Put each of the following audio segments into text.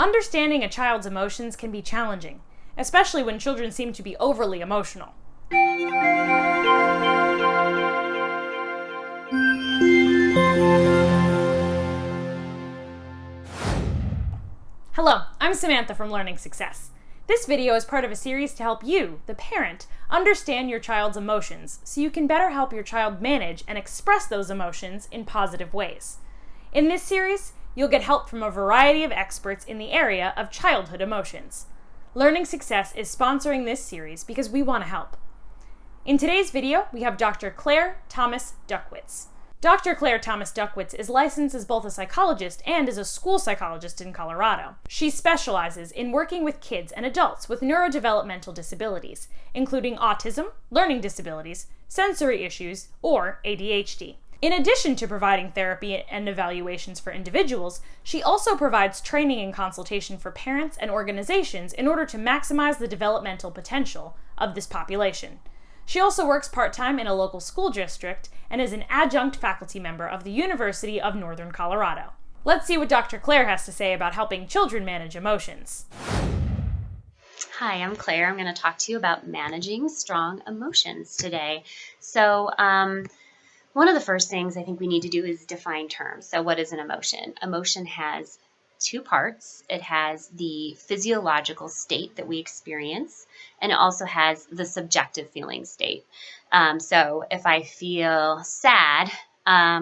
Understanding a child's emotions can be challenging, especially when children seem to be overly emotional. Hello, I'm Samantha from Learning Success. This video is part of a series to help you, the parent, understand your child's emotions so you can better help your child manage and express those emotions in positive ways. In this series, you'll get help from a variety of experts in the area of childhood emotions. Learning Success is sponsoring this series because we want to help. In today's video, we have Dr. Claire Thomas Duckwitz. Dr. Claire Thomas Duckwitz is licensed as both a psychologist and as a school psychologist in Colorado. She specializes in working with kids and adults with neurodevelopmental disabilities, including autism, learning disabilities, sensory issues, or ADHD. In addition to providing therapy and evaluations for individuals, she also provides training and consultation for parents and organizations in order to maximize the developmental potential of this population. She also works part-time in a local school district and is an adjunct faculty member of the University of Northern Colorado. Let's see what Dr. Claire has to say about helping children manage emotions. Hi, I'm Claire. I'm going to talk to you about managing strong emotions today. So, one of the first things I think we need to do is define terms. So what is an emotion? Emotion has two parts. It has the physiological state that we experience, and it also has the subjective feeling state. So if I feel sad, I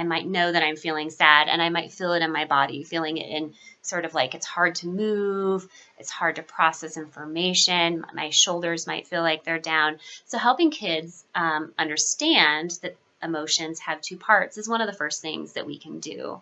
might know that I'm feeling sad, and I might feel it in my body, feeling it in sort of like it's hard to move, it's hard to process information, my shoulders might feel like they're down. So helping kids understand that emotions have two parts is one of the first things that we can do.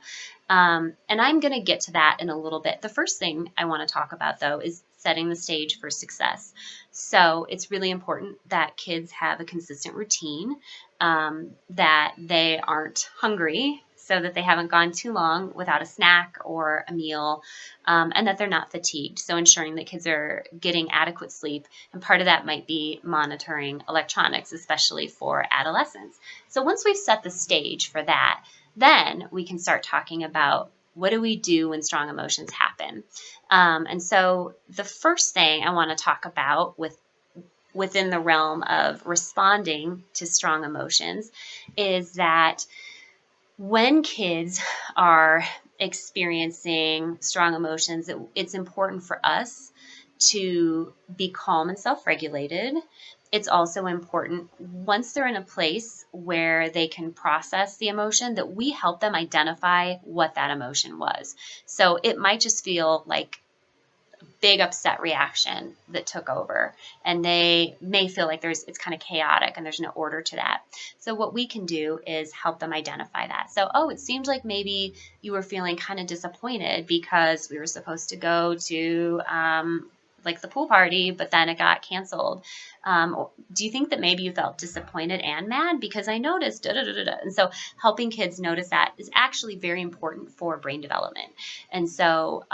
And I'm going to get to that in a little bit. The first thing I want to talk about, though, is setting the stage for success. So it's really important that kids have a consistent routine, that they aren't hungry, so that they haven't gone too long without a snack or a meal, and that they're not fatigued. So ensuring that kids are getting adequate sleep, and part of that might be monitoring electronics, especially for adolescents. So once we've set the stage for that, then we can start talking about what do we do when strong emotions happen. And so the first thing I want to talk about within the realm of responding to strong emotions is that when kids are experiencing strong emotions, it's important for us to be calm and self-regulated. It's also important, once they're in a place where they can process the emotion, that we help them identify what that emotion was. So it might just feel like a big upset reaction that took over, and they may feel like it's kind of chaotic and there's no order to that. So what we can do is help them identify that. So, it seems like maybe you were feeling kind of disappointed because we were supposed to go to like the pool party, but then it got canceled. Do you think that maybe you felt disappointed and mad? Because I noticed And so helping kids notice that is actually very important for brain development. And so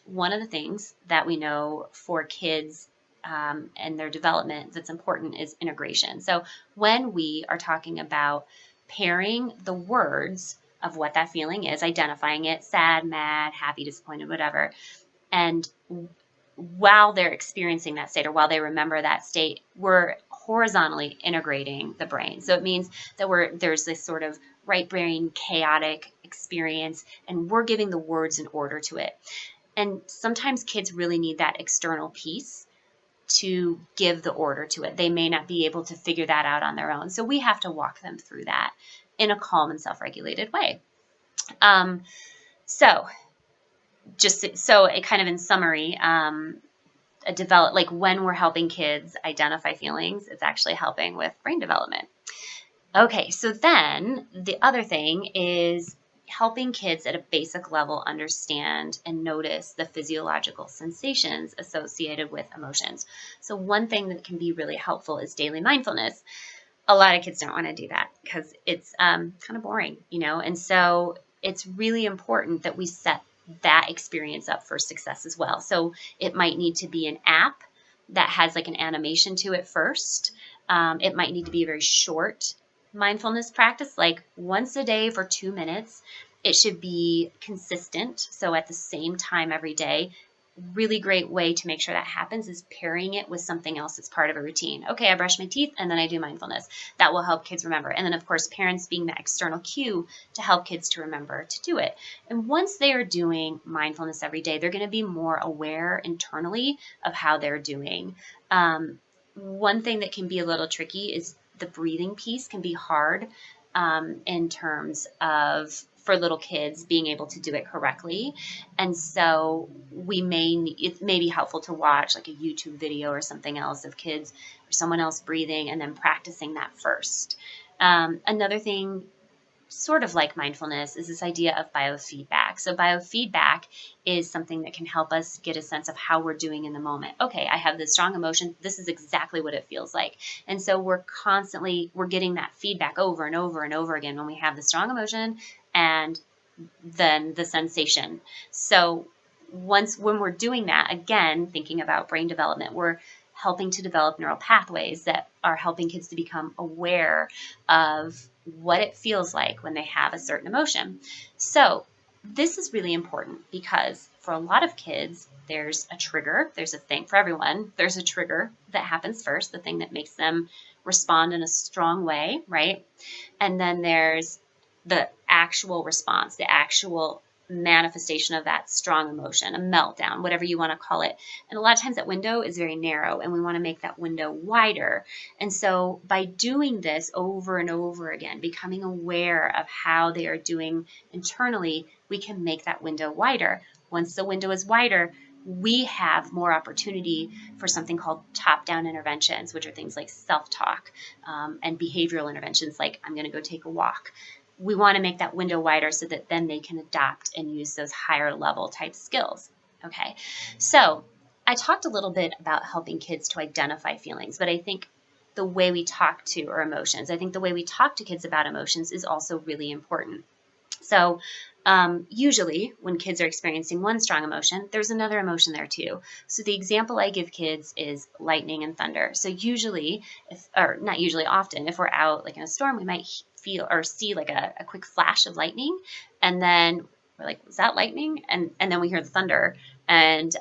one of the things that we know for kids and their development that's important is integration. So when we are talking about pairing the words of what that feeling is, identifying it, sad, mad, happy, disappointed, whatever, and while they're experiencing that state, or while they remember that state, we're horizontally integrating the brain. So it means that there's this sort of right brain chaotic experience, and we're giving the words an order to it. And sometimes kids really need that external piece to give the order to it. They may not be able to figure that out on their own. So we have to walk them through that in a calm and self-regulated way. So it kind of in summary, when we're helping kids identify feelings, it's actually helping with brain development. Okay, so then the other thing is helping kids at a basic level understand and notice the physiological sensations associated with emotions. So one thing that can be really helpful is daily mindfulness. A lot of kids don't want to do that because it's kind of boring, and so it's really important that we set that experience up for success as well. So it might need to be an app that has like an animation to it first. It might need to be a very short mindfulness practice, like once a day for 2 minutes. It should be consistent, so at the same time every day. Really great way to make sure that happens is pairing it with something else that's part of a routine. Okay, I brush my teeth and then I do mindfulness. That will help kids remember. And then, of course, parents being the external cue to help kids to remember to do it. And once they are doing mindfulness every day, they're going to be more aware internally of how they're doing. One thing that can be a little tricky is the breathing piece can be hard in terms of for little kids being able to do it correctly. And so it may be helpful to watch like a YouTube video or something else of kids or someone else breathing and then practicing that first. Another thing sort of like mindfulness is this idea of biofeedback. So biofeedback is something that can help us get a sense of how we're doing in the moment. Okay, I have this strong emotion. This is exactly what it feels like. And so we're getting that feedback over and over and over again when we have the strong emotion and then the sensation. So when we're doing that, again, thinking about brain development, we're helping to develop neural pathways that are helping kids to become aware of what it feels like when they have a certain emotion. So this is really important because for a lot of kids, there's a trigger. There's a thing for everyone. There's a trigger that happens first, the thing that makes them respond in a strong way, right? And then there's the actual response, the actual manifestation of that strong emotion, a meltdown, whatever you want to call it. And a lot of times that window is very narrow and we want to make that window wider. And so by doing this over and over again, becoming aware of how they are doing internally, we can make that window wider. Once the window is wider, we have more opportunity for something called top-down interventions, which are things like self-talk and behavioral interventions like I'm going to go take a walk. We want to make that window wider so that then they can adopt and use those higher level type skills. Okay, so I talked a little bit about helping kids to identify feelings, but I think the way we talk to our emotions, I think the way we talk to kids about emotions is also really important. So usually when kids are experiencing one strong emotion, there's another emotion there too. So the example I give kids is lightning and thunder. So usually, often, if we're out like in a storm, we might feel or see like a quick flash of lightning, and then we're like, was that lightning? And then we hear the thunder, and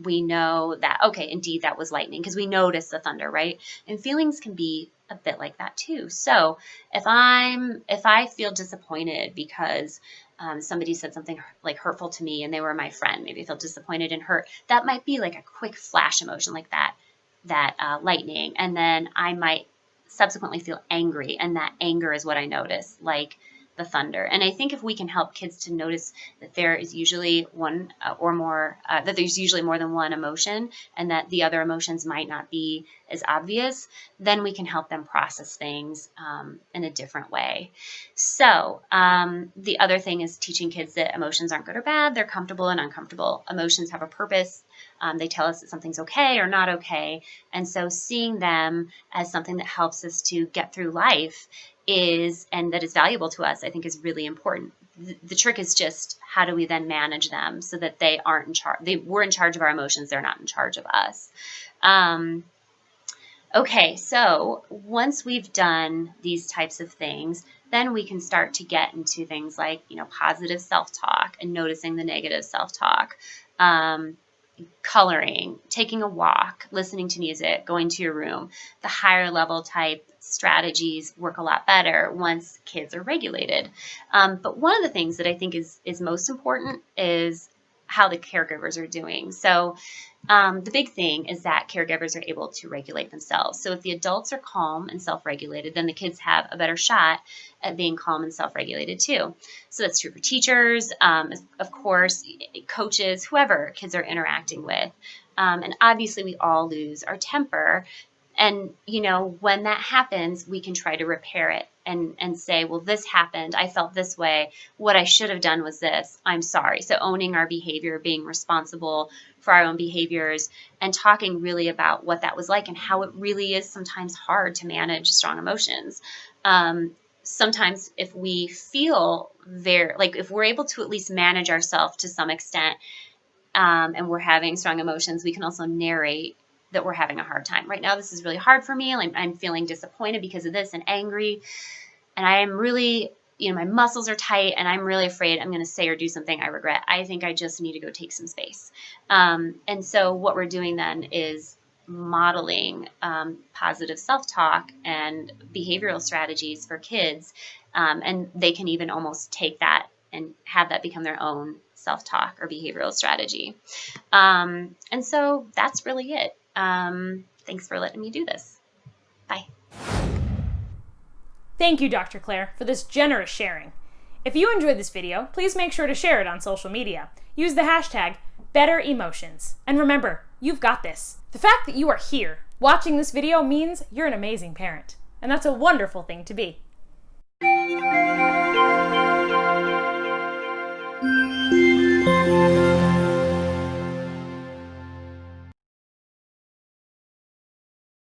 we know that, okay, indeed that was lightning because we notice the thunder, right? And feelings can be a bit like that too. So if I feel disappointed because somebody said something like hurtful to me and they were my friend, maybe I feel disappointed and hurt, that might be like a quick flash emotion like that lightning. And then I might subsequently feel angry, and that anger is what I notice, like the thunder. And I think if we can help kids to notice that there is usually one or more, that there's usually more than one emotion, and that the other emotions might not be as obvious, then we can help them process things in a different way. So the other thing is teaching kids that emotions aren't good or bad. They're comfortable and uncomfortable. Emotions have a purpose. They tell us that something's okay or not okay. And so seeing them as something that helps us to get through life and that is valuable to us, I think is really important. The trick is just how do we then manage them so that they aren't in charge. We're in charge of our emotions. They're not in charge of us. Okay, so once we've done these types of things, then we can start to get into things like, positive self-talk and noticing the negative self-talk. Coloring, taking a walk, listening to music, going to your room. The higher level type strategies work a lot better once kids are regulated. But one of the things that I think is most important is how the caregivers are doing. So the big thing is that caregivers are able to regulate themselves. So if the adults are calm and self-regulated, then the kids have a better shot at being calm and self-regulated too. So that's true for teachers, of course, coaches, whoever kids are interacting with. And obviously we all lose our temper. And, when that happens, we can try to repair it and say, well, this happened. I felt this way. What I should have done was this. I'm sorry. So owning our behavior, being responsible for our own behaviors, and talking really about what that was like and how it really is sometimes hard to manage strong emotions. Sometimes if we feel if we're able to at least manage ourselves to some extent, and we're having strong emotions, we can also narrate that we're having a hard time. Right now, this is really hard for me. I'm feeling disappointed because of this and angry. And I am really my muscles are tight and I'm really afraid I'm going to say or do something I regret. I think I just need to go take some space. And so what we're doing then is modeling positive self-talk and behavioral strategies for kids. And they can even almost take that and have that become their own self-talk or behavioral strategy. And so that's really it. Thanks for letting me do this. Bye. Thank you, Dr. Claire, for this generous sharing. If you enjoyed this video, please make sure to share it on social media. Use the hashtag #BetterEmotions. And remember, you've got this. The fact that you are here watching this video means you're an amazing parent. And that's a wonderful thing to be.